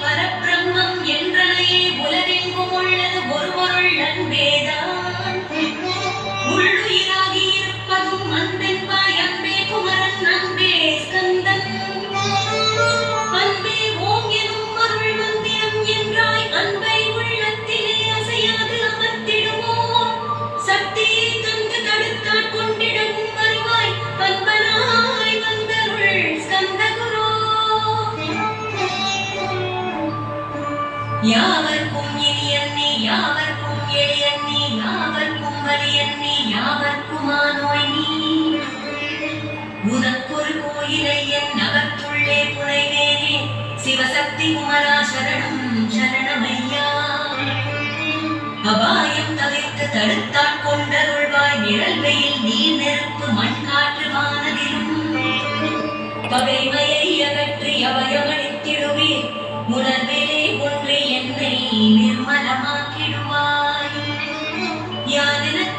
பரபிரம்மம் என்றனையே உலகெங்கும் உள்ளது ஒரு பொருள் அன்பேதான். உள்ளுயிராகி இருப்பதும் அன்பென்பாய் அன்பே குமரன் அன்பே ஸ்கந்தன். அன்பே ஓம் எனும் அருள் மந்திரம் என்றாய் அன்பை உள்ளத்திலே அசையாது அமர்த்திடுவோம். சக்தியை தந்து தடுத்தாற் கொண்டிடவும் வருவாய் அன்பனாய் வந்தருள் ஸ்கந்த குரு. யாவர்க்கும் இனியன் நீ யாவர்க்கும் எளியன் நீ யாவர்க்கும் வலியன் நீ யாவர்க்குமானோய் நீ. உனக்கொரு கோயிலை என் நகத்துள்ளே புனைவேனே சிவசக்தி குமரா சரணம் சரணமையா. அபாயம் தவிர்த்து தடுத்தாற் கொண்டருள்வாய் நிழல் வெயில் நீர் நெருப்பு மண் காற்று வானதிலும். பகைமையை அகற்றி அபயமளித்திடுவீர் உணர்விலே ஒன்றி என்னை நிர்மலமாக்கிடுவாய். யாதெனக்கு